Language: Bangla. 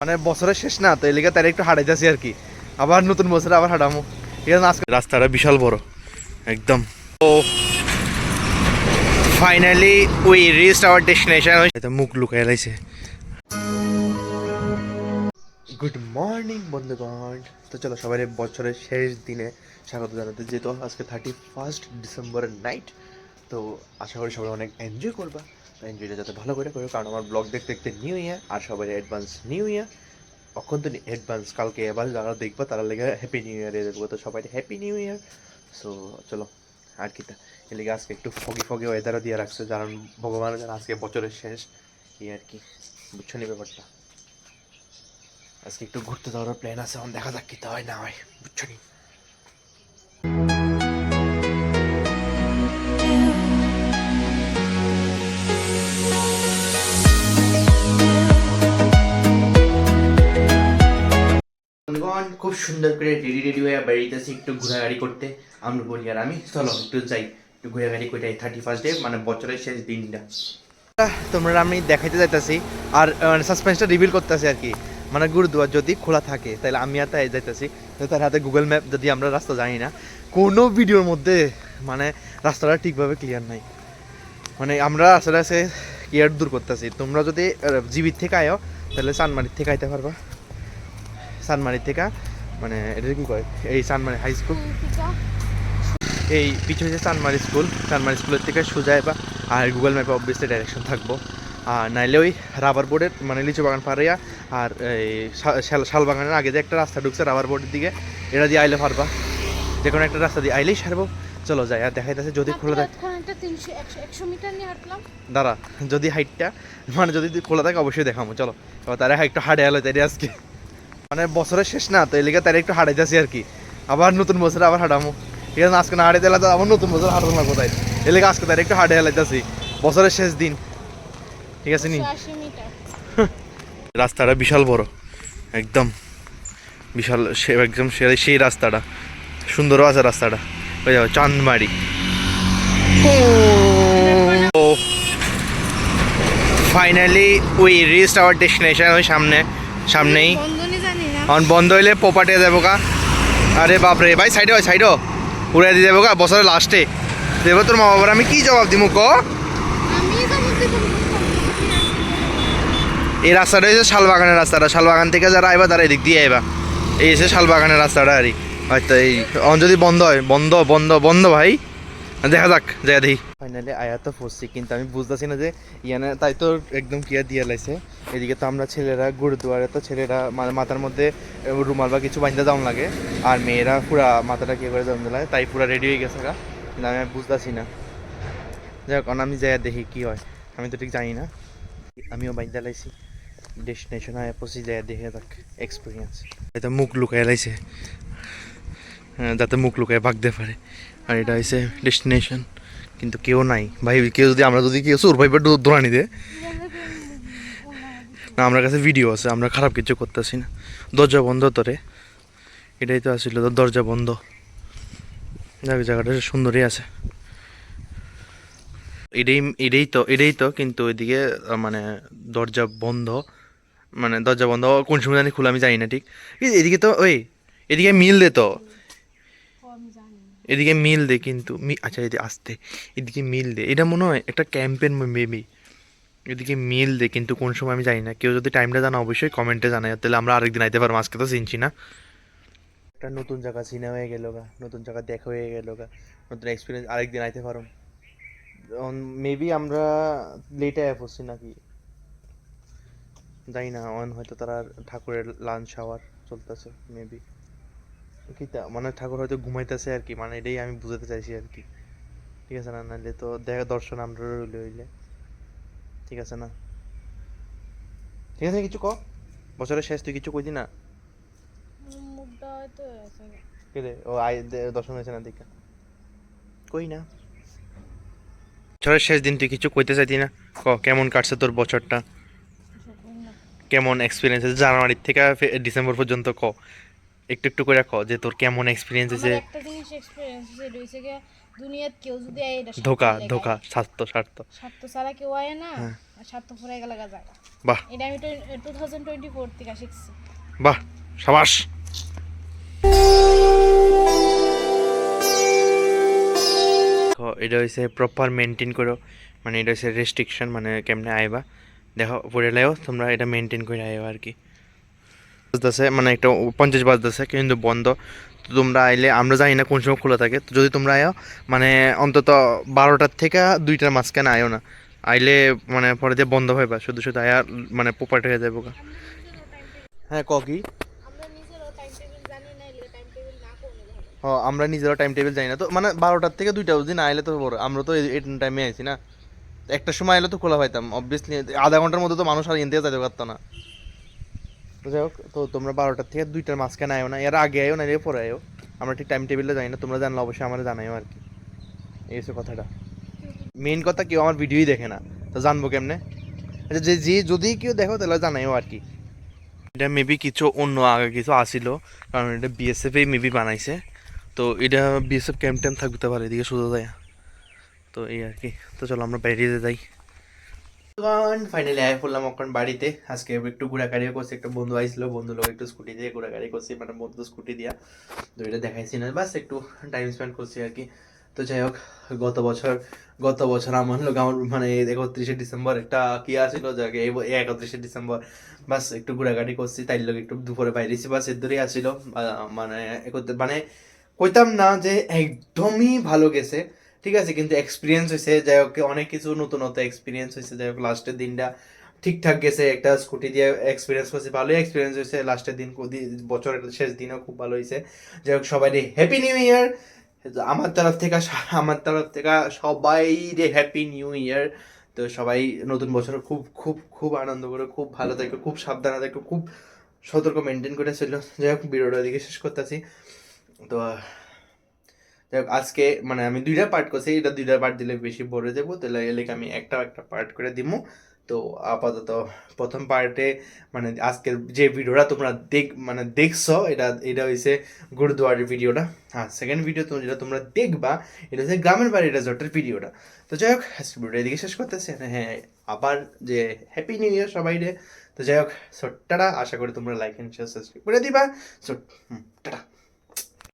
মানে বছরের শেষ না তো এলাকা তার একটু হাঁটাইতেছি আর কি, আবার নতুন বছরে আবার হাঁটামো। ঠিক আছে, আজকে রাস্তাটা বিশাল বড় একদম। Oh finally we reached our destination. এটা মুখ লুকাই লাইছে। গুড মর্নিং বন্ধুগণ। তো চলো সবাই বছরের শেষ দিনে স্বাগত জানাতে, যেহেতু আজকে 31 ডিসেম্বরের নাইট। তো আশা করি সবাই অনেক এনজয় করবা। তো এনজয়টা যাতে ভালো করে করো, কারণ আমার ব্লগ দেখতে দেখতে নিউ ইয়ার, আর সবাই অ্যাডভান্স নিউ ইয়ার। অক্ষণ তো অ্যাডভান্স, কালকে এবার যারা দেখবা তারা লেগে হ্যাপি নিউ ইয়ার দেখবো। তো সবাই হ্যাপি নিউ ইয়ার। সো চলো আর কি, এর লেগে আজকে একটু ফগি ফগি ওয়েদারও দিয়ে রাখছে, কারণ ভগবান যেন আজকে বছরের শেষ এই আর কি, বুঝছো নি ব্যাপারটা। আজকে একটু ঘুরতে যাওয়ার প্ল্যান আছে, এখন দেখা যাক কি হয় না হয়, বুঝছো নি। খুব সুন্দর করে রেডি রেডি হয়ে বেরিয়েছি একটু ঘোরাঘুরি করতে। আমরা বলি আর আমি, চলো একটু যাই একটু ঘোরাঘুরি করে 31 ডে, মানে বছরের শেষ দিনটা তোমরা আমি দেখাইতে যাইতেছি। আর মানে সাসপেন্সটা রিভিল করতেছি আর কি, মানে গুরুদুয়ার যদি খোলা থাকে তাহলে আমি আর তাই যাইতেছি। তার হাতে গুগল ম্যাপ, যদি আমরা রাস্তা জানি না, কোনো ভিডিওর মধ্যে মানে রাস্তাটা ঠিকভাবে ক্লিয়ার নাই। মানে আমরা রাস্তাটা সে ক্লিয়ার দূর করতেছি। তোমরা যদি জীবিত থেকে আয়ো তাহলে চানমারির থেকে আইতে পারবা। চানমারির থেকে মানে এটা কি কয়, এই চানমারি হাই স্কুল, এই পিছনে যে চানমারি স্কুল, চানমারি স্কুলের থেকে সোজা বা আর গুগল ম্যাপে অবভিয়াসলি ডাইরেকশন থাকবো। আর নাইলে ওই রাবার বোর্ডের মানে লিচু বাগান পাড়িয়া আর এই শাল বাগানের আগে যে একটা রাস্তা ঢুকছে রাবার বোর্ডের দিকে, এটা দিয়ে আইলে পারবা। যে কোনো একটা রাস্তা দিয়ে আইলেই সারবো। চলো যাই, আর দেখাইতেছে যদি খোলা থাকে। দাঁড়া, যদি হাইটটা মানে যদি খোলা থাকে অবশ্যই দেখাবো। চলো তারা একটু হাঁটে এলো তাই আজকে, মানে বছরের শেষ না তো এলাকা তারা একটু হাঁটাইতেছি আর কি, আবার নতুন বছরে আবার হাঁটামো। ঠিক আছে, আজকে না হাঁটাইতে এলে তো আবার নতুন বছর হাঁটানো লাগবো, তাই এলাকা আজকে তারা একটু হাঁটে এলাইতেছি বছরের শেষ দিন। ঠিক আছে নি, রাস্তাটা বিশাল বড় একদম, বিশাল একদম সেই রাস্তাটা সুন্দরও আছে রাস্তাটা। ওই যাবো Chandmari. Oh finally we reached our destination. ওই সামনেই বন্ধ হইলে পোপাটে যাবো গা। আরে বাপরে ভাই, সাইডে হয়, সাইডও উড়াই দিয়ে যাবো গা বছরের লাস্টে। দেবো তোর মা বাবার আমি কি জবাব দিব ক? এই রাস্তাটা হচ্ছে শালবাগানের রাস্তাটা, শালবাগান থেকে যারা আইবা তারা এদিক দিয়ে আইবা। এই এসে শালবাগানের রাস্তাটা আরই হয়তো। এই যদি বন্ধ হয়, বন্ধ বন্ধ বন্ধ ভাই, দেখা যাক যাই দেখি। ফাইনালি আয়া তো পড়ছি, কিন্তু আমি বুঝতেছি না যে ইয়ানে তাই তো একদম ক্লিয়ার দিয়ে লাইছে। এদিকে তো আমরা ছেলেরা গুরুদুয়ারে তো ছেলেরা মাথার মধ্যে রুমাল বা কিছু বাঁধতে যাওয়ান লাগে, আর মেয়েরা পুরা মাথাটা কে করে যাওয়ান লাগে, তাই পুরা রেডি হয়ে গেছে গা। কিন্তু আমি বুঝতেছি না, যাই হোক আমি যাই দেখি কি হয়। আমি তো ঠিক জানি না, আমিও বাঁধতে লাইছি। ডেস্টিনেশন আয়া পড়ছি, যাই দেখে যাক এক্সপিরিয়েন্স। এটা মুখ লুকাই লাইছে, যাতে মুখ লুকায় ভাগতে পারে। আর এটা হচ্ছে ডেস্টিনেশন, কিন্তু কেউ নাই ভাই। কেউ যদি আমরা যদি কেউ সুর ভাইবার দৌড়ানি দে না, আমার কাছে ভিডিও আছে, আমরা খারাপ কিছু করতেছি না। দরজা বন্ধ তোরে, এটাই তো আসছিল, দরজা বন্ধ। যাক, জায়গাটা সুন্দরই আছে। এটাই তো কিন্তু ওইদিকে মানে দরজা বন্ধ, মানে দরজা বন্ধ কোন সময় জানি খোলা আমি জানি না ঠিক। এদিকে তো ওই এদিকে মিল দে তো, এদিকে মিল দে কিন্তু আচ্ছা এদিকে আসতে, এদিকে মিল দে। এটা মনে হয় একটা ক্যাম্পেন মেবি। এদিকে মিল দে কিন্তু কোন সময় আমি জানি না। কেউ যদি টাইমটা জানা অবশ্যই কমেন্টে জানাই, তাহলে আমরা আরেকদিন আইতে পারবো। আজকে তো চিনছি না। একটা নতুন জায়গা চিনা হয়ে গেল গা, নতুন জায়গা দেখা হয়ে গেল গা, নতুন এক্সপিরিয়েন্স, আরেকদিন আইতে পারো। মেবি আমরা লেটে আয়া পড়ছি নাকি জানি না। হয়তো তারা ঠাকুরের লাঞ্চ আওয়ার চলতেছে মেবি, কিতা মানে ঠাকুর হয়তো ঘুমাইতেছে আর কি, মানে এটাই আমি বুঝাতে চাইছি আর কি। ঠিক আছে না, নাহলে তো দেখা দর্শন আমরা রইলে হইলে ঠিক আছে না। ঠিক আছে, কিছু ক, বছরের শেষ তুই কিছু কইতি না কে রে? ও দর্শন হয়েছে না দেখা কই না। বছরের শেষ দিন তুই কিছু কইতে চাইতি না? ক কেমন কাটছে তোর বছরটা, কেমন এক্সপিরিয়েন্স আছে জানুয়ারি থেকে ডিসেম্বর পর্যন্ত? একটু একটু করে ক যে তোর কেমন এক্সপিরিয়েন্স আছে। একটা জিনিস এক্সপেরিয়েন্স হইছে গিয়া দুনিয়াত কেউ যদি আয় এটা ধোকা ধোকা স্বার্থ স্বার্থ স্বার্থ ছাড়া কেউ আয় না হ্যাঁ। স্বার্থ ফুরাই গেল জায়গা বাহ এটা আমি 2024 থেকে শিখছি বাহ সাবাস এটা হচ্ছে প্রপার মেনটেন করো মানে এটা হচ্ছে রেস্ট্রিকশন মানে কেমনে আইবা দেখো পড়ে লাইও তোমরা এটা মেনটেন করে আইবা আর কি বাজতেছে মানে একটা 50 বাজতেছে কিন্তু বন্ধ তো তোমরা আইলে আমরা জানি না কোন সময় খোলা থাকে তো যদি তোমরা আয়ো মানে অন্তত 12টার থেকে 2টার মাঝখানে আয়ো না আইলে মানে পরে দিয়ে বন্ধ হয়ে বা শুধু শুধু আয়া মানে পোপাট হয়ে যাবো হ্যাঁ কি আমরা নিজেরও টাইম টেবিল জানি না এলে টাইম টেবিল না করলে ভালো ও আমরা নিজেরা টাইম টেবিল জানি না তো মানে 12টার থেকে 2টা অবধি না আইলে তো বড় আমরা তো এই টাইমে আইছি না একটা সময় এলে তো খোলা পাইতাম অবভিয়াসলি আধা ঘন্টার মধ্যে তো মানুষ আর ইন্ডিয়া যেতে পারতো না তো যাই হোক তো তোমরা 12টার থেকে 2টার মাঝখানে আয়ো না এর আগে আয়ো না এর পরে আয়ো আমরা ঠিক টাইম টেবিলটা জানি না তোমরা জানলে অবশ্যই আমার জানাইও আর কি এই হচ্ছে কথাটা মেইন কথা কেউ আমার ভিডিওই দেখে না তো জানবো কেমনে আচ্ছা যে যদি কেউ দেখো তাহলে জানাইও আর কি এটা মেবি কিছু অন্য আগে কিছু আসিল কারণ এটা বিএসএফ এই মেবি বানাইছে তো এটা বিএসএফ ক্যাম্প ট্যাম্প থাকতে পারে এদিকে সোজা যায় তো এই আর কি তো চলো আমরা বেরিয়ে যাই ফাইনালি আয় পড়লাম এখন বাড়িতে আজকে একটু ঘোরাঘাড়িও করছি একটা বন্ধু আইছিল বন্ধু লোক একটু স্কুটি দিয়ে ঘোরাঘাড়ি করছি মানে বন্ধু স্কুটি দিয়া তো এটা দেখাইছি না বাস একটু টাইম স্পেন্ড করছি আর কি তো যাই হোক গত বছর আমার লোক আমার মানে 31শে ডিসেম্বর একটা কি আসছিল যাকে এই 31শে ডিসেম্বর বাস একটু ঘোরাঘাড়ি করছি তাই লোক একটু দুপুরে বাইরেছি বাস এর ধরেই আসছিল মানে মানে কইতাম না যে একদমই ভালো গেছে ঠিক আছে কিন্তু এক্সপিরিয়েন্স হয়েছে যাই হোক অনেক কিছু নতুনত্ব এক্সপিরিয়েন্স হয়েছে যাই হোক লাস্টের দিনটা ঠিকঠাক গেছে একটা স্কুটি দিয়ে এক্সপিরিয়েন্স করছি ভালোই এক্সপিরিয়েন্স হয়েছে লাস্টের দিন বছরের শেষ দিনও খুব ভালো হয়েছে যাই হোক সবাই হ্যাপি নিউ ইয়ার আমার তরফ থেকে সবাই হ্যাপি নিউ ইয়ার তো সবাই নতুন বছর খুব খুব খুব আনন্দ করে খুব ভালো থাকো খুব সাবধানে থাকো খুব সতর্ক মেনটেন করে ছিল যাই হোক ভিডিওটা দিকে শেষ করতেছি তো যাই হোক আজকে মানে আমি 2টা পার্ট করছি এটা 2টা পার্ট দিলে বেশি বড় যাবো তাহলে এলে আমি একটা পার্ট করে দিব তো আপাতত প্রথম পার্টে মানে আজকের যে ভিডিওটা তোমরা দেখছো এটা হয়েছে গুরুদুয়ারের ভিডিওটা আর সেকেন্ড ভিডিও যেটা তোমরা দেখবা এটা হচ্ছে গ্রামের বাড়ি রেজর্টের ভিডিওটা তো যাই হোক ভিডিওটা এদিকে শেষ করতেছি হ্যাঁ আবার যে হ্যাপি নিউ ইয়ার সবাই রে তো যাই হোক টাটা আশা করি তোমরা লাইক এন্ড শেয়ার সাবস্ক্রাইব করে দিবা টাটা